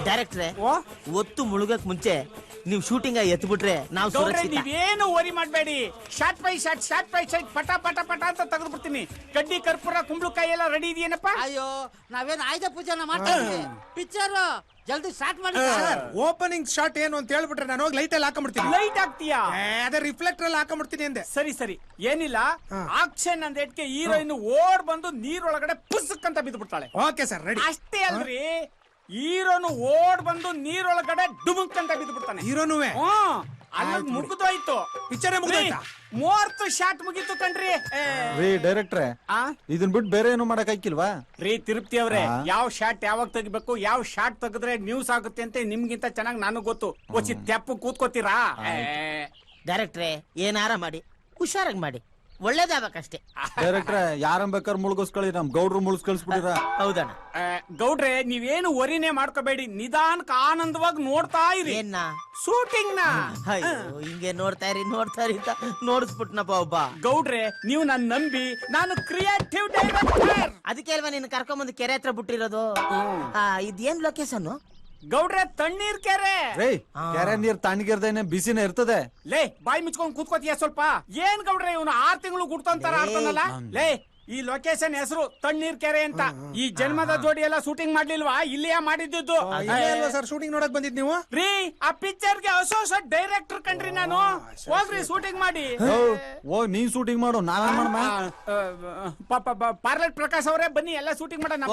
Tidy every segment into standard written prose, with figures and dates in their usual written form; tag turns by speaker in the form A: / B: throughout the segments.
A: ಡೈರೆಕ್ಟ್ರೆ ಒತ್ತು ಮುಳುಗಕ್ ಮುಂಚೆ ನೀವು ಶೂಟಿಂಗ್ ಎತ್ಬಿಟ್ರೆ ನಾವು
B: ನೀವೇನು ಓರಿ ಮಾಡಬೇಡಿ. ಶಾರ್ಟ್ ಬೈ ಶಾರ್ಟ್ ಪಟ ಪಟ ಪಟ ಅಂತ ತೆಗೆದು ಬಿಡ್ತೀನಿ. ಕಡ್ಡಿ ಕರ್ಪೂರ ಕುಂಬಳಕಾಯಿ ಎಲ್ಲ ರೆಡಿ ಇದೆಯೇನಪ್ಪ?
C: ಅಯ್ಯೋ ನಾವೇನು ಆಯ್ದ ಪೂಜೆನ ಮಾಡ್ತಾ ಇದ್ದೀವಿ. ಪಿಕ್ಚರ್ ಜಲ್ದಿ ಸ್ಟಾರ್ಟ್ ಮಾಡಿ.
D: ಓಪನಿಂಗ್ ಶಾಟ್ ಏನು ಅಂತ ಹೇಳ್ಬಿಟ್ರೆ ನಾನು ಹೋಗಿ ಲೈಟ್ ಅಲ್ಲಿ ಹಾಕೊಂಡ್ಬಿಡ್ತೀನಿ.
B: ಲೈಟ್ ಹಾಕ್ತೀಯಾ?
D: ಅದೇ ರಿಫ್ಲೆಕ್ಟರ್ ಅಲ್ಲಿ ಹಾಕೊಂಡ್ಬಿಡ್ತೀನಿ ಅಂದೆ.
B: ಸರಿ ಏನಿಲ್ಲ. ಆಕ್ಷನ್ ಅಂದ ಇಟ್ಕೆ ಹೀರೋಯಿನ್ ಓಡ್ ಬಂದು ನೀರೊಳಗಡೆ ಪುಸ್ತಕ್ ಅಂತ ಬಿದ್ದು ಬಿಡ್ತಾಳೆ.
D: Okay sir, ready.
B: ಅಷ್ಟೇ ಅಲ್ರಿ, ಹೀರೋನು ಓಡ್ ಬಂದು ನೀರೊಳಗಡೆ ಡುಮುಕ್ ಅಂತ ಬಿದ್ದು ಬಿಡ್ತಾನೆ.
D: ಹೀರೋನುವೆ
B: ಅಲ್ಲಿ ಮುಗಿದೋಯ್ತು.
D: ಪಿಕ್ಚರ್ ಮುಗಿದೋಯ್ತಾ?
B: 30 ಶಾಟ್ ಮುಗೀತು ಕಣ್ರಿ.
E: ರೀ ಡೈರೆಕ್ಟ್ರೆ, ಇದನ್ ಬಿಟ್ಟು ಬೇರೆ ಏನು ಮಾಡಕ್ ಹಾಕಿಲ್ವಾ?
B: ರೀ ತಿರುಪ್ತಿ ಅವ್ರೆ, ಯಾವ ಶಾಟ್ ಯಾವಾಗ ತೆಗಿಬೇಕು, ಯಾವ ಶಾಟ್ ತೆಗೆದ್ರೆ ನ್ಯೂಸ್ ಆಗುತ್ತೆ ಅಂತ ನಿಮ್ಗಿಂತ ಚೆನ್ನಾಗಿ ನಾನು ಗೊತ್ತು. ಒಚ್ಚಿ ತೆಪ್ಪು ಕೂತ್ಕೋತೀರಾ?
A: ಡೈರೆಕ್ಟ್ರೆ ಏನಾರ ಮಾಡಿ, ಹುಷಾರಾಗಿ ಮಾಡಿ, ಒಳ್ಳೇದಾಗಬೇಕಷ್ಟೇ.
E: ಡೈರೆಕ್ಟ್ರೆ ಯಾರನ್ ಬೇಕಾದ್ರೆ ಮುಳುಗಿಸ್ಕೊಳ್ಳಿ, ನಮ್ ಗೌಡ್ರು ಮುಳುಗಿಸ್ಕಳಿಸ್ಬಿಟ್ಟಿರ.
A: ಹೌದಣ್ಣ.
B: ಗೌಡ್ರೆ ನೀವೇನು ಒರಿನೇ ಮಾಡ್ಕೋಬೇಡಿ, ನಿಧಾನಕ್ ಆನಂದವಾಗಿ ನೋಡ್ತಾ ಇರಿ.
A: ಏನ್ನ
B: ಶೂಟಿಂಗ್ ನ
A: ಹಿಂಗೆ ನೋಡ್ತಾ ಇರಿ ಅಂತ ನೋಡಿಸ್ಬಿಟ್ನಪ್ಪ ಒಬ್ಬ.
B: ಗೌಡ್ರೆ ನೀವು ನನ್ ನಂಬಿ, ನಾನು ಕ್ರಿಯೇಟಿವ್ ಡೈರೆಕ್ಟರ್.
A: ಅದಕ್ಕೆ ಅಲ್ವಾ ನಿನ್ನ ಕರ್ಕೊಂಬಂದು ಕೆರೆ ಹತ್ರ ಬಿಟ್ಟಿರೋದು. ಇದೇನ್ ಲೊಕೇಶನ್?
B: ಗೌಡ್ರೆ ತಣ್ಣೀರ್ ಕೆರೆ.
E: ಕೆರೆ ನೀರ್ ತಣ್ಣಗಿರ್ದೇನೆ ಬಿಸಿನೇ ಇರ್ತದೆ.
B: ಲೇ ಬಾಯಿ ಮುಚ್ಕೊಂಡ್ ಕೂತ್ಕೋತೀಯ ಸ್ವಲ್ಪ. ಏನ್ ಗೌಡ್ರೆ ಇವನು 6 ತಿಂಗಳು ಗುಡ್ತಂತಾರ ಆಡ್ತಾನಲ್ಲ. ಲೇ ಈ ಲೊಕೇಶನ್ ಹೆಸರು ತಣ್ಣೀರ್ ಕೆರೆ ಅಂತ. ಈ ಜನ್ಮದ ಜೋಡಿ ಎಲ್ಲ ಶೂಟಿಂಗ್ ಮಾಡ್ಲಿಲ್ವಾ? ಇಲ್ಲಿಯೇ ಮಾಡಿದ್ದು.
D: ಸರ್ ಶೂಟಿಂಗ್ ನೋಡಕ್ ಬಂದಿದ್ ನೀವು?
B: ರೀ ಆ ಪಿಕ್ಚರ್ ಗೆ ಹೊಸ ಡೈರೆಕ್ಟರ್ ಕಣ್ರಿ ನಾನು. ಹೋಗ್ರಿ ಶೂಟಿಂಗ್ ಮಾಡಿ.
E: ನೀನ್ ಶೂಟಿಂಗ್ ಮಾಡು, ನಾವೇನ್ ಮಾಡಮ್ಮ?
B: ಪಾರ್ಲೆಟ್ ಪ್ರಕಾಶ್ ಅವರೇ ಬನ್ನಿ, ಎಲ್ಲ ಶೂಟಿಂಗ್ ಮಾಡೋಣ.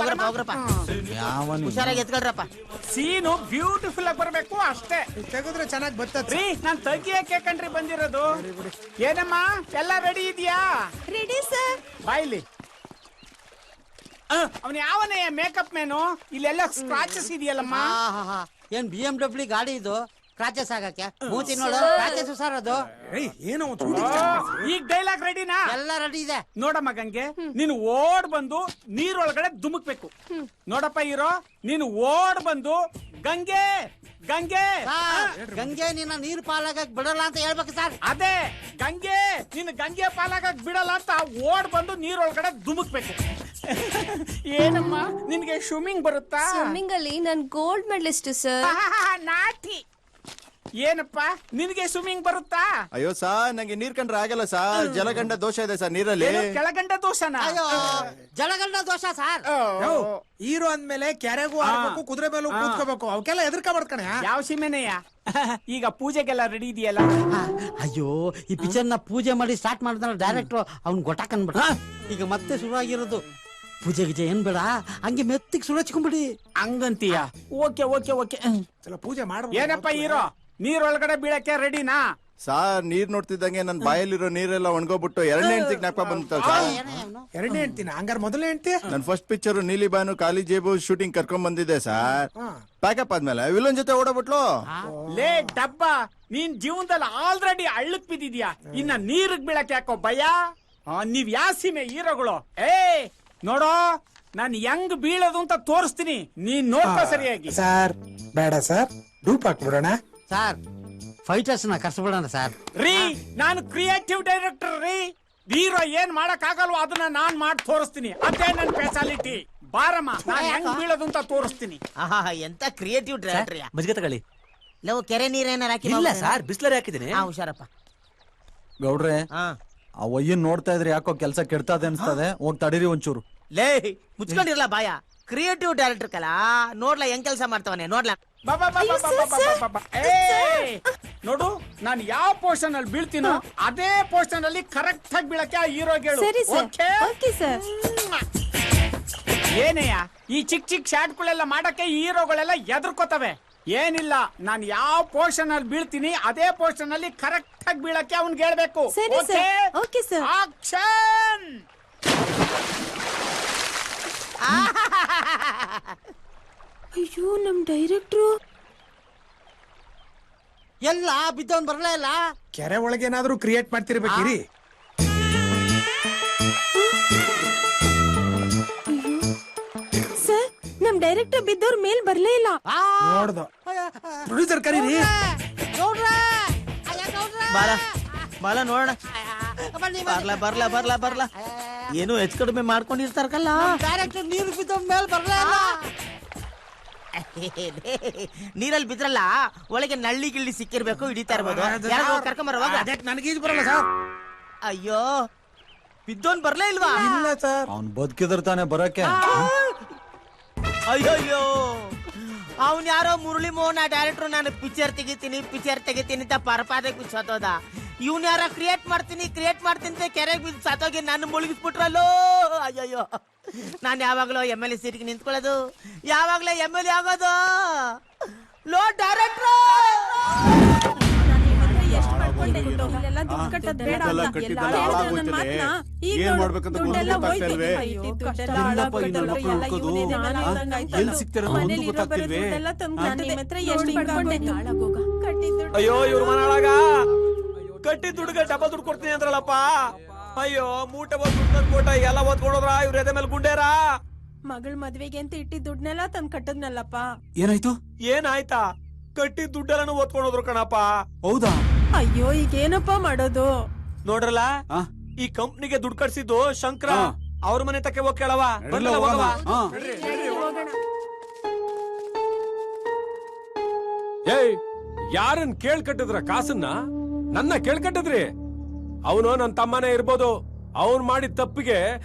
A: ಹುಷಾರಾಗಿ ಎತ್ಕೊಳ್ರಪ್ಪ.
B: ಸೀನು ಬ್ಯೂಟಿಫುಲ್ ಆಗಿ ಬರ್ಬೇಕು ಅಷ್ಟೇ.
D: ತೆಗೆದ್ರೆ ಚೆನ್ನಾಗಿ ಬರ್ತದೆ.
B: ರೀ ನಾನ್ ತೆಗಿಯಕ್ಕೆ ಕಣ್ರಿ ಬಂದಿರೋದು. ಏನಮ್ಮ ಎಲ್ಲ ರೆಡಿ ಇದೆಯಾ?
F: Ready sir.
B: ಬಾಯ್ಲಿ ಅವನ್ ಯಾವನೇ ಮೇಕಪ್ ಮ್ಯಾನು? ಇಲ್ಲೆಲ್ಲ ಸ್ಕ್ರಾಚಸ್ ಇದೆಯಲ್ಲಮ್ಮ.
C: ಏನ್ BMW ಗಾಡಿ ಇದು ಕ್ರಾಚಸ್ ಆಗಕ್ಕೆ? ಮೂತಿ ನೋಡು, ಕ್ರಾಚಸ್ ಸರ್ ಅದು.
D: ಏನೋ
B: ಈಗ ಡೈಲಾಗ್ ರೆಡಿನಾ?
C: ಎಲ್ಲ ರೆಡಿ ಇದೆ.
B: ನೋಡಮ್ಮ ಗಂಗೆ, ನೀನು ಓಡ್ ಬಂದು ನೀರೊಳಗಡೆ ಧುಮುಕ್ಬೇಕು. ನೋಡಪ್ಪ ಹೀರೋ, ನೀನು ಓಡ್ ಬಂದು ಗಂಗೆ ಗಂಗೆ
C: ಗಂಗೆ ನಿನ್ನ ನೀರ್ ಪಾಲಾಗಕ್ ಬಿಡಲ್ಲ ಅಂತ ಹೇಳ್ಬೇಕು ಸರ್.
B: ಅದೇ ಗಂಗೆ ನಿನ್ನ ಗಂಗೆ ಪಾಲಾಗಕ್ ಬಿಡಲ್ಲ ಅಂತ ಓಡ್ ಬಂದು ನೀರೊಳಗಡೆ ಧುಮುಕ್ಬೇಕು. ಏನಮ್ಮ ನಿನ್ಗೆ ಸ್ವಿಮ್ಮಿಂಗ್ ಬರುತ್ತಾ?
F: ಸ್ವಿಮ್ಮಿಂಗ್ ಅಲ್ಲಿ ನಾನು ಗೋಲ್ಡ್ ಮೆಡಲಿಸ್ಟ್ ಸರ್.
B: ನಾಟಿ. ಏನಪ್ಪ ನಿನ್ಗೆ ಸ್ವಿಮ್ಮಿಂಗ್ ಬರುತ್ತಾ?
G: ಅಯ್ಯೋ ಸಾರ್, ನಂಗೆ ನೀರ್ ಕಂಡ್ರೆ ಆಗಲ್ಲ ಸಾರ್. ಜಲಗಂಡ ದೋಷ ಇದೆ ಸರ್ ನೀರಲ್ಲಿ.
B: ಕೆಳಗಂಡ ದೋಷನ?
C: ಅಯ್ಯೋ ಜಲಗಂಡ ದೋಷ ಸರ್.
D: ಹೀರೋ ಅಂದ್ಮೇಲೆ ಕೆರೆಗೂ ಆಡ್ಬೇಕು, ಕುದುರೆ ಮೇಲೂ ಕೂತ್ಕೋಬೇಕು, ಅವಕ್ಕೆಲ್ಲ ಎದುರ್ಕೋಬಾರ್ದು ಕಣೆ.
B: ಯಾವ ಸೀಮೆನೆಯ? ಈಗ ಪೂಜೆಗೆಲ್ಲ ರೆಡಿ ಇದೆಯಲ್ಲ?
C: ಅಯ್ಯೋ ಈ ಪಿಕ್ಚರ್ ನ ಪೂಜೆ ಮಾಡಿ ಸ್ಟಾರ್ಟ್ ಮಾಡಿದ ಡೈರೆಕ್ಟರ್ ಅವ್ನ್ ಗೊತ್ತಾಕನ್ಬಿಟ್ಟ. ಈಗ ಮತ್ತೆ ಶುರು ಆಗಿರೋದು. ಪೂಜೆ ಗೀಜೆ ಏನ್ ಬೇಡ, ಹಂಗೆ ಮೆತ್ತಿಗೆ ಸುಳಚ್ಕೊಂಡ್ಬಿಡಿ.
B: ಹಂಗಂತೀಯ? Okay okay okay.
D: ಪೂಜೆ ಮಾಡ.
B: ಏನಪ್ಪ ಹೀರೋ, ನೀರೊಳಗಡೆ ಬೀಳಕ್ಕೆ ರೆಡಿನಾ?
G: ಸಾರ್ ನೀರ್ ನೋಡ್ತಿದ್ದಂಗೆ ನನ್ ಬಾಯಲ್ಲಿರೋ ನೀರೆಲ್ಲ ಒಣಗೋಗ್ಬಿಟ್ಟು 2ನೇ ಹೆಂಡತಿ ಜ್ಞಾಪಕ ಬಂದಿತ್ತಲ್ಲ ಸರ್.
D: 2ನೇ ಹೆಂಡ್ತಿನ? ಹಂಗಾರ ಮೊದಲನೇ ಹೆಂಡ್ತಿ?
G: ನನ್ ಫಸ್ಟ್ ಪಿಕ್ಚರ್ ನೀಲಿ ಬಾನು ಖಾಲಿ ಜೇಬು ಶೂಟಿಂಗ್ ಕರ್ಕೊಂಡ್ ಬಂದಿದ್ದೆ ಸರ್. ಪ್ಯಾಕಪ್ ಆದ್ಮೇಲೆ ವಿಲನ್ ಜೊತೆ ಓಡಬಿಟ್ಲು.
B: ಲೇ ಡಬ್ಬ, ನೀನ್ ಜೀವನದಲ್ಲಿ ಆಲ್ರೆಡಿ ಹಳ್ಳಕ್ ಬಿದ್ದಿದ್ಯಾ, ಇನ್ನ ನೀರಿಗೆ ಬೀಳಕ್ಕೆ ಯಾಕೋ ಭಯ? ನೀವ್ ಯಾವ ಸೀಮೆ ಹೀರೋಗಳು? ನೋಡೋ, ನಾನ್ ಹೆಂಗ್ ಬೀಳೋದು ಅಂತ ತೋರಿಸ್ತೀನಿ, ನೀನ್ ನೋಡ್ಕೋ ಸರಿಯಾಗಿ.
D: ಸರ್ ಬೇಡ ಸರ್, ಡೂಪ್ ಹಾಕ್ಬಿಡೋಣ
C: ಸರ್. ಫೈಟರ್ಸ್ ನ ಕರ್ಸ್ಬಿಡೋಣ ಸರ್.
B: ರೀ ನಾನು ಕ್ರಿಯೇಟಿವ್ ಡೈರೆಕ್ಟರ್ ರೀ. ಹೀರೋ ಏನ್ ಮಾಡಕ್ ಆಗಲ್ವೋ ಅದನ್ನ ನಾನ್ ಮಾಡಿ ತೋರಿಸ್ತೀನಿ. ಅದೇ ನನ್ ಸ್ಪೆಷಾಲಿಟಿ. ಬಾರಮ್ಮ, ನಾನ್ ಹೆಂಗ್ ಬೀಳೋದು ಅಂತ ತೋರಿಸ್ತೀನಿ.
A: ಎಂತ ಕ್ರಿಯೇಟಿವ್ ಡೈರೆಕ್ಟರ್.
H: ಮಜ್ಜಿಗೆ ತಗೊಳ್ಳಿ.
A: ಲವ್ ಕೆರೆ ನೀರೇನಾರ ಹಾಕಿ?
H: ಇಲ್ಲ ಸರ್, ಬಿಸ್ಲರಿ ಹಾಕಿದ್ದೀನಿ.
A: ಹುಷಾರಪ್ಪ.
E: ಗೌಡ್ರೆ ಆ ಒಯ್ಯನ್ ನೋಡ್ತಾ ಇದ್ರೆ ಯಾಕೋ ಕೆಲ್ಸ ಕೆಡ್ತದೆ ಅನ್ಸ್ತದೆ. ಹೋಗ್ ತಡೀರಿ ಒಂಚೂರು.
A: ಲೇ ಮುಚ್ಕೊಂಡಿರಲ್ಲ ಬಾಯ. ಕ್ರಿಯೇಟಿವ್ ಡೈರೆಕ್ಟರ್ ಕಲ ನೋಡ್ಲಾ ಹೆಂಗ್ ಕೆಲಸ ಮಾಡ್ತಾವನೆ ನೋಡ್ಲಾ.
B: ನೋಡು, ನಾನು ಯಾವ ಪೋರ್ಷನ್ ಅಲ್ಲಿ ಬೀಳ್ತೀನೋ ಅದೇ ಪೋರ್ಷನ್ ಅಲ್ಲಿ ಕರೆಕ್ಟ್ ಆಗಿ ಬೀಳಕ್ಕೆ ಆ ಹೀರೋಗೆ ಹೇಳು. ಏನೇಯ ಈ ಚಿಕ್ಕ ಚಿಕ್ಕ ಶಾಟ್ಗಳೆಲ್ಲ ಮಾಡಕ್ಕೆ ಹೀರೋಗಳೆಲ್ಲ ಎದುರ್ಕೋತವೆ. ಏನಿಲ್ಲ, ನಾನು ಯಾವ ಪೋರ್ಷನ್ ಅಲ್ಲಿ ಬೀಳ್ತೀನಿ ಅದೇ ಪೋರ್ಷನ್ ಅಲ್ಲಿ ಕರೆಕ್ಟ್ ಆಗಿ ಬೀಳಕ್ಕೆ ಅವ್ನ್ಗೆ ಹೇಳ್ಬೇಕು. ಆಕ್ಷನ್.
F: ಅಯ್ಯೋ ನಮ್ ಡೈರೆಕ್ಟ್ರು
C: ಎಲ್ಲ ಬಿದ್ದವನ್ ಬರ್ಲೇ ಇಲ್ಲ.
D: ಕೆರೆ ಒಳಗೇನಾದ್ರೂ ಕ್ರಿಯೇಟ್ ಮಾಡ್ತಿರ್ಬೇಕಿರಿ.
F: ಸರ್, ನಮ್ ಡೈರೆಕ್ಟರ್ ಬಿದ್ದವ್ರ ಮೇಲ್ ಬರ್ಲೇ ಇಲ್ಲ.
D: ನೋಡ್ದು ಪ್ರೊಡ್ಯೂಸರ್ ಕರೀರಿ.
A: ಬಾಲ ಬಾಲ ನೋಡೋಣ. ಬರ್ಲಾ ಬರ್ಲಾ ಬರ್ಲಾ ಬರ್ಲಾ. ಏನು ಹೆಚ್ಚು ಕಡಿಮೆ ಮಾಡ್ಕೊಂಡಿರ್ತಾರಲ್ಲ.
C: ಡೈರೆಕ್ಟರ್ ನೀರು ಬಿದ್ದವ್ ಮೇಲ್ ಬರ್ಲೇ ಇಲ್ಲ.
A: ನೀರಲ್ಲಿ ಬಿದ್ರಲ್ಲ ಒಳಗೆ ನಳ್ಳಿ ಗಿಳ್ಳಿ ಸಿಕ್ಕಿರ್ಬೇಕು, ಹಿಡಿತಾ ಇರ್ಬೋದು. ಕರ್ಕೊಂಬರುವಾಗ
D: ಅದಕ್ಕೆ ನನಗೀಜ್ ಬರಲ್ಲ ಸರ್.
A: ಅಯ್ಯೋ ಬಿದ್ದೋನ್ ಬರ್ಲೇ ಇಲ್ವಾ?
D: ಇಲ್ಲ ಸರ್.
E: ಅವ್ನ್ ಬದುಕಿದ್ರ ತಾನೆ ಬರಕ್ಕೆ.
A: ಅಯ್ಯೋ ಅವ್ನ್ ಯಾರೋ ಮುರಳಿ ಮೋಹನ ಡೈರೆಕ್ಟ್ರು, ನಾನು ಪಿಕ್ಚರ್ ತೆಗಿತೀನಿ ಅಂತ ಪರಪಾದಕ್ಕೆ ಬಿದ್ದು ಸತ್ತೋದ. ಇವ್ನ ಯಾರ ಕ್ರಿಯೇಟ್ ಮಾಡ್ತೀನಿ ಅಂತ ಕೆರೆಗೆ ಬಿದ್ದು ಸತ್ತೋಗಿ ನನ್ನ ಮುಳುಗಿಸ್ಬಿಟ್ರಲ್ಲೋ. ಅಯ್ಯಯ್ಯೋ ನಾನು ಯಾವಾಗ್ಲೂ MLA ಸೀಟ್ಗೆ ನಿಂತ್ಕೊಳ್ಳೋದು, ಯಾವಾಗ್ಲೂ MLA ಆಗೋದು. ಲೋ ಡೈರೆಕ್ಟ್ರು,
G: ಏನ್ ಮಾಡ್ಬೇಕಂತ ಗೊತ್ತಾಗ್ತಿಲ್ವೇ?
H: ಅಯ್ಯೋ ಇವ್ರ ಮನಾಳಾಗ ಕಟ್ಟಿ ದುಡ್ಡುಗ ಡಬಲ್ ದುಡ್ಡು ಕೊಡ್ತೀನಿ ಅಂದ್ರಲ್ಲಪ್ಪ. ಅಯ್ಯೋ ಮೂಟೆ ದುಡ್ಡು ಕೊಟ್ಟ ಎಲ್ಲ ಓದ್ಕೊಂಡ್ರ ಇವ್ರ ಎದೆ ಮೇಲೆ ಗುಂಡೇರ.
F: ಮಗಳ ಮದ್ವೆಗೆ ಅಂತ ಇಟ್ಟಿದ್ ದುಡ್ನೆಲ್ಲ ತಂದ್ ಕಟ್ಟದ್ನಲ್ಲಪ್ಪ.
E: ಏನಾಯ್ತು?
H: ಏನಾಯ್ತಾ? ಕಟ್ಟಿ ದುಡ್ಡೆಲ್ಲ ಓದ್ಕೊಂಡೋದ್ರು ಕಣಪ್ಪ.
E: ಹೌದಾ?
F: ಅಯ್ಯೋ ಈಗ ಏನಪ್ಪಾ ಮಾಡೋದು?
H: ನೋಡ್ರಲ್ಲ ಈ ಕಂಪ್ನಿಗೆ ದುಡ್ಡು ಕಟ್ಸಿದ್ದು ಶಂಕರ. ಅವ್ರ ಮನೆ ತಕ್ಕೆ ಹೋಗ್ ಕೇಳವ.
I: ಏಯ್, ಯಾರನ್ ಕೇಳ್ಕಟ್ಟಿದ್ರ ಕಾಸನ್ನ? ನನ್ನ ಕೇಳ್ಕಟ್ಟಿದ್ರಿ? ಅವನು ನನ್ ತಮ್ಮನೇ ಇರ್ಬೋದು. ಅವನ್ ಮಾಡಿದ ತಪ್ಪಿಗೆ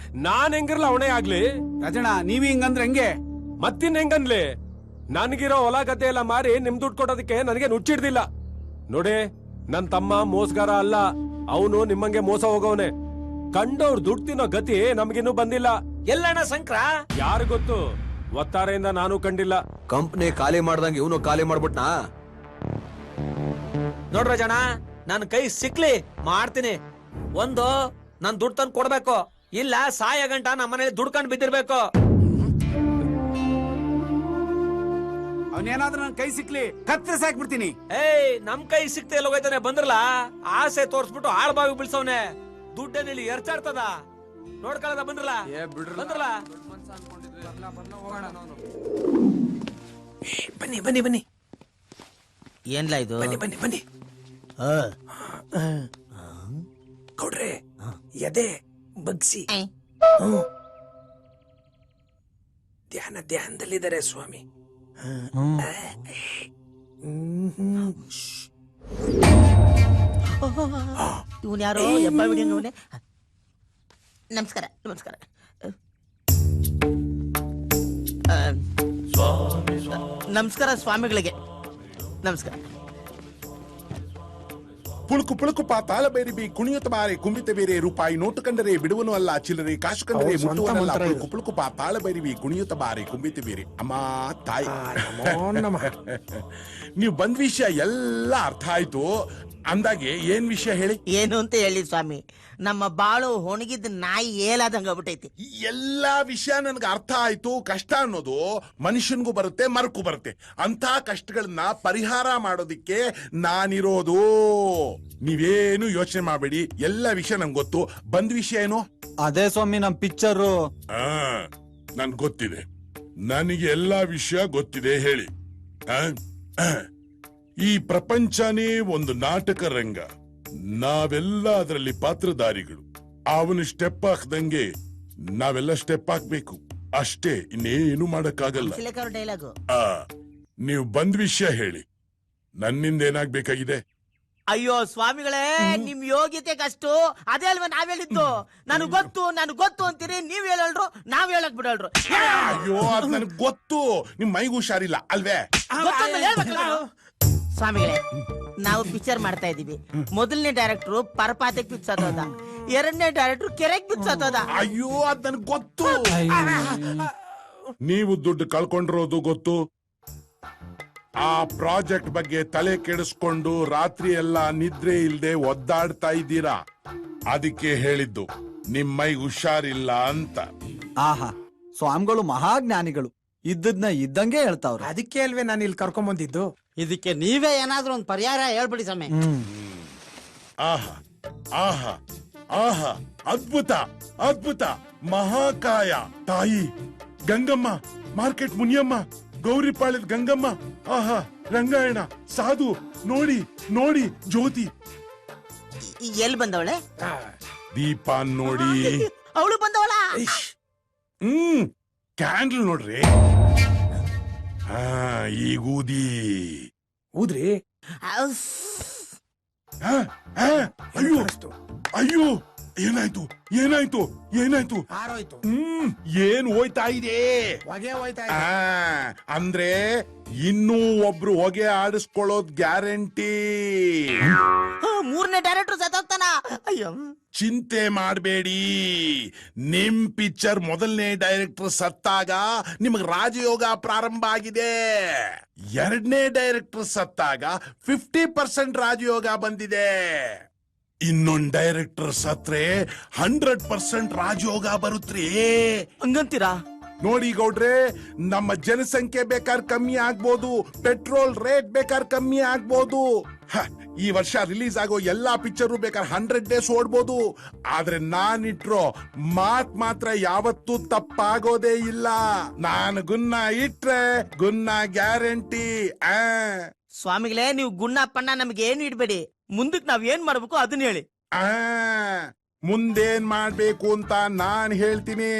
I: ನಾನ್ ಹೆಂಗಿರ್ಲ ಅವನೇ ಆಗ್ಲಿ?
B: ರಾಜಣ್ಣ ನೀವ್ ಹಿಂಗಂದ್ರೆ ಹೆಂಗೆ?
I: ಮತ್ತಿನ್ ಹೆಂಗನ್ಲಿ? ನನ್ಗಿರೋ ಹೊಲ ಗದ್ದೆ ಎಲ್ಲ ಮಾರಿ ನಿಮ್ ದುಡ್ಡು ಕೊಡೋದಕ್ಕೆ ನನಗೆ ನುಚ್ಚಿಡ್ದಿಲ್ಲ. ನೋಡಿ, ನನ್ ತಮ್ಮ ಮೋಸಗಾರ ಅಲ್ಲ, ಅವನು ನಿಮ್ಮಂಗೆ ಮೋಸ ಹೋಗವನೆ. ಕಂಡವ್ರು ದುಡ್ಡು ತಿನ್ನೋ ಗತಿ ನಮ್ಗಿನ್ನೂ ಬಂದಿಲ್ಲ.
H: ಎಲ್ಲಣ್ಣ ಶಂಕರ?
I: ಯಾರು ಗೊತ್ತು, ಒತ್ತಾರೆಯಿಂದ ನಾನು ಕಂಡಿಲ್ಲ.
H: ಕಂಪ್ನಿ ಖಾಲಿ ಮಾಡ್ದಂಗೆ ಇವನು ಖಾಲಿ ಮಾಡ್ಬಿಟ್ನಾ? ನೋಡ್ರ ಜನ, ನನ್ ಕೈ ಸಿಕ್ಲಿ ಮಾಡ್ತೀನಿ. ಒಂದು ನನ್ ದುಡ್ಡು ತಂದು ಕೊಡ್ಬೇಕು, ಇಲ್ಲ ಸಾಯ ಗಂಟ ನಮ್ಮ ಮನೇಲಿ ದುಡ್ಕೊಂಡು ಬಿದ್ದಿರ್ಬೇಕು.
B: ಅವನೇನಾದ್ರೂ ನನ್ ಕೈ ಸಿಕ್ಲಿ ಕತ್ತರಿಸಿ ಹಾಕ್ಬಿಡ್ತೀನಿ.
H: ಏಯ್, ನಮ್ ಕೈ ಸಿಕ್ತೆ ಎಲ್ಲ ಹೋಯ್ತಾನೆ. ಬಂದ್ರಲ್ಲ ಆಸೆ ತೋರ್ಸ್ಬಿಟ್ಟು ಆಳ್ಬಾವಿ ಬಿಳ್ಸವ್ನೆ. ದುಡ್ಡೇನಿಲ್ಲಿ ಎರ್ಚಾಡ್ತದ ನೋಡ್ಕೊಳ್ಳದ. ಬಂದ್ರಲ್ಲ ಬಂದ್ರಲ್ಲ. ಬನ್ನಿ ಬನ್ನಿ ಬನ್ನಿ
A: ಏನ್ಲ ಇದು?
H: ಬನ್ನಿ ಬನ್ನಿ ಬನ್ನಿ. ಕೊಡ್ರೆ ಎದೆ ಬಗ್ಸಿ. ಧ್ಯಾನದಲ್ಲಿದ್ದಾರೆ ಸ್ವಾಮಿ.
A: ಇವನ್ ಯಾರೋ ಎಬ್ಬ ಬಿಡಿಯಂಗವನೆ. ನಮಸ್ಕಾರ ನಮಸ್ಕಾರ. ನಮಸ್ಕಾರ ಸ್ವಾಮಿಗಳಿಗೆ ನಮಸ್ಕಾರ.
J: ಪುಳುಕು ಪುಳುಕು ತಾಳ ಬೇರಿಬಿ ಕುಣಿಯುತ್ತ ಬಾರೆ ಕುಂಬಿತ ಬೇರೆ ರೂಪಾಯಿ ನೋಟು ಕಂಡರೆ ಬಿಡುವನು ಅಲ್ಲ ಚಿಲ್ಲರೆ ಕಾಸು ಕಂಡರೆ ಮುಟ್ಟುವನಲ್ಲ. ಪುಳುಕು ಪುಳುಕು ತಾಳ ಬೇರಿಬಿ ಕುಣಿಯುತ್ತ ಬಾರೆ ಕುಂಬಿತ ಬೇರೆ. ಅಮ್ಮ ತಾಯಿ, ನೀವು ಬಂದ್ ವಿಷಯ ಎಲ್ಲ ಅರ್ಥ ಆಯ್ತು ಅಂದಾಗೆ ಏನ್ ವಿಷಯ ಹೇಳಿ?
A: ಏನು ಅಂತ ಹೇಳಿ ಸ್ವಾಮಿ, ನಮ್ಮ ಬಾಳು ಹೊಣಗಿದ್ದ ನಾಯಿ ಏಲಾದಂಗ ಆಗ್ಬಿಟ್ಟೈತಿ.
J: ಎಲ್ಲಾ ವಿಷಯ ನನ್ಗೆ ಅರ್ಥ ಆಯ್ತು. ಕಷ್ಟ ಅನ್ನೋದು ಮನುಷ್ಯನ್ಗೂ ಬರುತ್ತೆ, ಮರಕ್ಕೂ ಬರುತ್ತೆ. ಅಂತ ಕಷ್ಟಗಳನ್ನ ಪರಿಹಾರ ಮಾಡೋದಿಕ್ಕೆ ನಾನಿರೋದು. ನೀವೇನು ಯೋಚನೆ ಮಾಡಬೇಡಿ, ಎಲ್ಲ ವಿಷಯ ನಂಗೆ ಗೊತ್ತು. ಬಂದ್ ವಿಷಯ ಏನು?
E: ಅದೇ ಸ್ವಾಮಿ, ನಮ್ ಪಿಕ್ಚರು.
J: ನನ್ ಗೊತ್ತಿದೆ, ನನಗೆ ಎಲ್ಲಾ ವಿಷಯ ಗೊತ್ತಿದೆ. ಹೇಳಿ. ಈ ಪ್ರಪಂಚನೇ ಒಂದು ನಾಟಕ ರಂಗ. ನಾವೆಲ್ಲ ಅದರಲ್ಲಿ ಪಾತ್ರಧಾರಿಗಳು. ಅವನು ಸ್ಟೆಪ್ ಹಾಕ್ದಂಗೆ ನಾವೆಲ್ಲ ಸ್ಟೆಪ್ ಹಾಕ್ಬೇಕು ಅಷ್ಟೇ, ಇನ್ನೇನು ಮಾಡಕ್ಕಾಗಲ್ಲ.
A: ಡೈಲಾಗು.
J: ನೀವು ಬಂದ್ ವಿಷಯ ಹೇಳಿ, ನನ್ನಿಂದ ಏನಾಗ್ಬೇಕಾಗಿದೆ?
A: ಅಯ್ಯೋ ಸ್ವಾಮಿಗಳೇ, ನಿಮ್ ಯೋಗ್ಯತೆಗಷ್ಟು ಅದೇ ಅಲ್ವಾ ನಾವ್ ಹೇಳಿದ್ದು. ನನಗ್ ಗೊತ್ತು ಅಂತೀರಿ, ನೀವ್ ಹೇಳಲ್ರು, ನಾವ್ ಹೇಳಕ್ ಬಿಡಲ್ರು.
J: ಅಯ್ಯೋ, ಅದ್ ನನ್ಗ್ ಗೊತ್ತು. ನಿಮ್ ಮೈಗೂ ಹುಷಾರಿಲ್ಲ ಅಲ್ವೇ?
A: ಸ್ವಾಮಿಗಳೇ, ನಾವು ಪಿಕ್ಚರ್ ಮಾಡ್ತಾ ಇದೀವಿ. ಮೊದಲನೇ ಡೈರೆಕ್ಟ್ರು ಪರಪಾತಕ್ಕೆ ಬಿಚ್ಚೋದ, ಎರಡನೇ ಡೈರೆಕ್ಟ್ರು ಕೆರೆಗೆ ಬಿಚ್ಚೋದ.
J: ಅಯ್ಯೋ, ಅದ್ ನನ್ಗ್ ಗೊತ್ತು. ನೀವು ದುಡ್ಡು ಕಳ್ಕೊಂಡಿರೋದು ಗೊತ್ತು. ಆ ಪ್ರಾಜೆಕ್ಟ್ ಬಗ್ಗೆ ತಲೆ ಕೆಡಿಸ್ಕೊಂಡು ರಾತ್ರಿ ಎಲ್ಲ ನಿದ್ರೆ ಇಲ್ದೆ ಒದ್ದಾಡ್ತಾ ಇದ್ದೀರಾ. ಅದಕ್ಕೆ ಹೇಳಿದ್ದು ನಿಮ್ ಮೈ ಹುಷಾರಿಲ್ಲ ಅಂತ.
E: ಆಹಾ, ಸ್ವಾಮಿಗಳು ಮಹಾಜ್ಞಾನಿಗಳು, ಇದ್ದದ್ನ ಇದ್ದಂಗೆ ಹೇಳ್ತಾವ್ರೆ.
D: ಅದಕ್ಕೆ ಅಲ್ವೇ ನಾನು ಇಲ್ಲಿ ಕರ್ಕೊಂಡ್ ಬಂದಿದ್ದು.
C: ಇದಕ್ಕೆ ನೀವೇ ಏನಾದ್ರೂ ಒಂದು ಪರಿಹಾರ ಹೇಳ್ಬಿಡಿ ಸಮಯ.
J: ಆಹಾ ಆಹಾ ಆಹಾ, ಅದ್ಭುತ ಅದ್ಭುತ, ಮಹಾಕಾಯ ತಾಯಿ ಗಂಗಮ್ಮ, ಮಾರ್ಕೆಟ್ ಮುನಿಯಮ್ಮ, ಗೌರಿಪಾಳ್ಯದ ಗಂಗಮ್ಮ, ಆಹಾ ರಂಗಾಯಣ, ಸಾಧು, ನೋಡಿ ನೋಡಿ ಜ್ಯೋತಿ
A: ಎಲ್ಲಿ ಬಂದವಳೆ?
J: ದೀಪ ನೋಡಿ.
A: ಅವಳು ಬಂದವಳ?
J: ಕ್ಯಾಂಡಲ್ ನೋಡ್ರಿ. ಹಾ ಈಗ ಊದಿ.
D: ಊದ್ರಿ.
J: ಆ, ಆ, ಅಯ್ಯೋ ಅಯ್ಯೋ ಏನಾಯ್ತು ಏನಾಯ್ತು ಏನಾಯ್ತು?
D: ಆರೋಯ್ತು.
J: ಏನ್ ಹೋಯ್ತಾ ಇದೆ?
D: ಹೊಗೆ ಹೋಯ್ತಾ
J: ಆ, ಅಂದ್ರೆ ಇನ್ನೂ ಒಬ್ರು ಹೊಗೆ ಆಡಿಸ್ಕೊಳ್ಳೋದ್ ಗ್ಯಾರಂಟಿ.
A: ಮೂರನೇ ಡೈರೆಕ್ಟರ್ ಸತ್ತೋಗ್ತಾನ. ಅಯ್ಯೋ
J: ಚಿಂತೆ ಮಾಡಬೇಡಿ. ನಿಮ್ ಪಿಕ್ಚರ್ ಮೊದಲನೇ ಡೈರೆಕ್ಟರ್ ಸತ್ತಾಗ ನಿಮಗ್ ರಾಜಯೋಗ ಪ್ರಾರಂಭ ಆಗಿದೆ. ಎರಡನೇ ಡೈರೆಕ್ಟರ್ ಸತ್ತಾಗ 50% ರಾಜಯೋಗ ಬಂದಿದೆ. ಇನ್ನೊಂದ್ ಡೈರೆಕ್ಟರ್ ಸತ್ರೆ 100% ರಾಜಯೋಗ ಬರುತ್ರಿ.
A: ಹಂಗಂತೀರಾ?
J: ನೋಡಿ ಗೌಡ್ರೆ, ನಮ್ಮ ಜನಸಂಖ್ಯೆ ಬೇಕಾದ್ರೆ ಕಮ್ಮಿ ಆಗ್ಬೋದು, ಪೆಟ್ರೋಲ್ ರೇಟ್ ಬೇಕಾದ್ರೆ ಕಮ್ಮಿ ಆಗ್ಬೋದು. ಈ ವರ್ಷ ರಿಲೀಸ್ ಆಗೋ ಎಲ್ಲಾ ಪಿಕ್ಚರ್ ಬೇಕಾದ್ರೆ 100 ಡೇಸ್ ಓಡ್ಬೋದು. ಆದ್ರೆ ನಾನಿಟ್ರೋ ಮಾತ್ ಮಾತ್ರ ಯಾವತ್ತೂ ತಪ್ಪಾಗೋದೇ ಇಲ್ಲ. ನಾನು ಗುನ್ನ ಇಟ್ರೆ ಗುನ್ನ ಗ್ಯಾರಂಟಿ.
A: ಸ್ವಾಮಿಗಳೇ, ನೀವು ಗುಣ್ಣ ಪಣ್ಣ ನಮ್ಗೆ ಏನು ಇಡ್ಬೇಡಿ. ಮುಂದಕ್ಕೆ ನಾವ್ ಏನ್ ಮಾಡ್ಬೇಕು ಅದನ್ನ ಹೇಳಿ.
J: ಮುಂದೇನ್ ಮಾಡ್ಬೇಕು ಅಂತ ನಾನ್ ಹೇಳ್ತೀನಿ.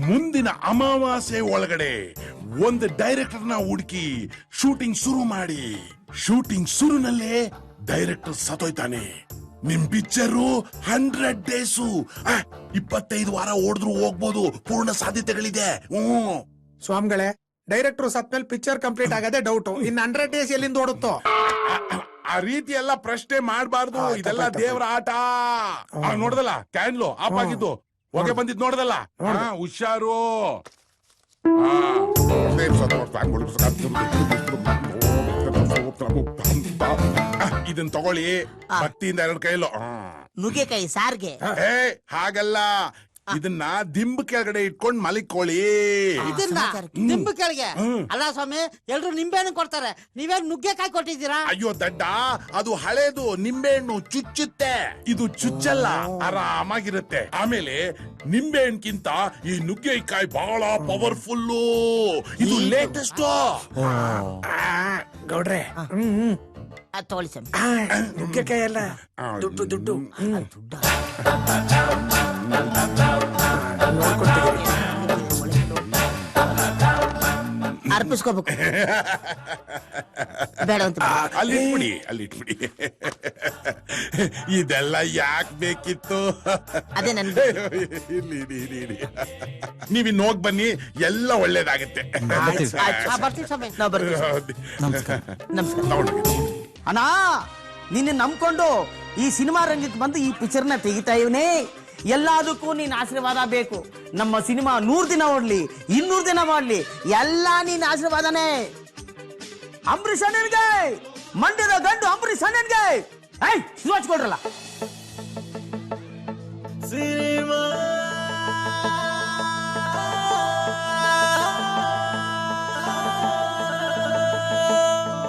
J: ಮುಂದಿನ ಅಮಾವಾಸ್ಯೆ ಒಳಗಡೆ ಒಂದು ಡೈರೆಕ್ಟರ್ನ ಹುಡುಕಿ ಶೂಟಿಂಗ್ ಶುರು ಮಾಡಿ. ಶೂಟಿಂಗ್ ಶುರುನಲ್ಲೇ ಡೈರೆಕ್ಟರ್ ಸತ್ತೋಯ್ತಾನೆ. ನಿಮ್ ಪಿಕ್ಚರು 100 ಡೇಸು 25 ವಾರ ಓಡಿದ್ರು ಹೋಗ್ಬೋದು. ಪೂರ್ಣ ಸಾಧ್ಯತೆಗಳಿದೆ.
D: ಸ್ವಾಮಿಗಳೇ, ಡೈರೆಕ್ಟರ್ ಸತ್ಮೇಲೆ ಪಿಕ್ಚರ್ ಕಂಪ್ಲೀಟ್ ಆಗದೆ ಡೌಟ್. ಇನ್ 100 ಡೇಸ್ ಎಲ್ಲಿಂದ ಓಡುತ್ತೋ?
J: ಆ ರೀತಿ ಎಲ್ಲ ಪ್ರಶ್ನೆ ಮಾಡಬಾರ್ದು. ಇದೆಲ್ಲ ದೇವರ ಆಟ. ನೋಡ್ದಲ್ಲ ಕ್ಯಾನ್ಲು ಆಫ್ ಆಗಿದ್ದು, ಹೊಗೆ ಬಂದಿದ್ ನೋಡ್ದಲ್ಲ. ಹುಷಾರು. ಇದನ್ ತಗೊಳ್ಳಿ, ಭಕ್ತಿಯಿಂದ 2 ಕೈಲೋ.
A: ನುಗ್ಗೆಕಾಯಿ ಸಾರ್ಗೆ.
J: ಹಾಗಲ್ಲ, ಇದನ್ನ ದಿಂಬು ಕೆಳಗಡೆ ಇಟ್ಕೊಂಡ್ ಮಲಿಕೊಳ್ಳಿ.
C: ಇದನ್ನ ನಿಂಬೆ ಕೆಳಗೆ ಅಲ್ಲ ಸ್ವಾಮಿ, ಎಲ್ರು ನಿಂಬೆಹಣ್ಣು ಕೊಡ್ತಾರೆ, ನೀವೇನ್ ನುಗ್ಗೆಕಾಯಿ ಕೊಟ್ಟಿದ್ದೀರಾ?
J: ಅಯ್ಯೋ ದಡ್ಡ, ಅದು ಹಳೇದು ನಿಂಬೆಹಣ್ಣು ಚುಚ್ಚುತ್ತೆ. ಇದು ಚುಚ್ಚಲ್ಲ, ಆರಾಮಾಗಿರುತ್ತೆ. ಆಮೇಲೆ ನಿಂಬೆಹಣ್ಣಿಗಿಂತ ಈ ನುಗ್ಗೆಕಾಯಿ ಬಹಳ ಪವರ್ಫುಲ್ಲು. ಇದು ಲೇಟೆಸ್ಟ್.
D: ಗೌಡ್ರೆ,
A: ತಗೊಳ್ಳಿ ಸ್ವಾಮಿ.
D: ನುಗ್ಗೆಕಾಯಿ ಅಲ್ಲ, ದುಡ್ಡು ದುಡ್ಡು.
A: ಅರ್ಪಿಸ್ಕೋಬೇಕು. ಬೇಡ ಅಂತ
J: ಅಲ್ಲಿಟ್ಬಿಡಿ, ಅಲ್ಲಿಟ್ಬಿಡಿ. ಇದೆಲ್ಲ ಯಾಕೆ ಬೇಕಿತ್ತು?
A: ಅದೇ ನನ್ಗೆ.
J: ಇಲ್ಲಿ ಇಡಿ, ಇಡಿ, ಇಡಿ. ನೀವಿನ್ ಹೋಗ್ ಬನ್ನಿ, ಎಲ್ಲ ಒಳ್ಳೇದಾಗತ್ತೆ.
C: ಬರ್ತೀವಿ ಸ್ವಾಮಿ.
A: ನಾವ್ ಬರ್ತೀವಿ.
C: ನಮಸ್ಕಾರ.
A: ನಮಸ್ಕಾರ. ಅಣ್ಣ, ನಿನ್ನ ನಂಬ್ಕೊಂಡು ಈ ಸಿನಿಮಾ ರಂಗಕ್ಕೆ ಬಂದು ಈ ಪಿಕ್ಚರ್ನ ತೆಗಿತಾ ಇವನೇ. ಎಲ್ಲದಕ್ಕೂ ನೀನ್ ಆಶೀರ್ವಾದ ಬೇಕು. ನಮ್ಮ ಸಿನಿಮಾ 100 ದಿನ ಓಡ್ಲಿ, 200 ದಿನ ಮಾಡ್ಲಿ, ಎಲ್ಲ ನೀನ್ ಆಶೀರ್ವಾದನೇ. ಅಂಬರೀಷ್ ಅಣ್ಣನ್ಗೆ, ಮಂಡ್ಯದ ಗಂಡು ಅಂಬರೀಷ್ ಅಣ್ಣನ್ಗೆ ಶುರು ಹಚ್ಕೊಳ್ರಲ್ಲ.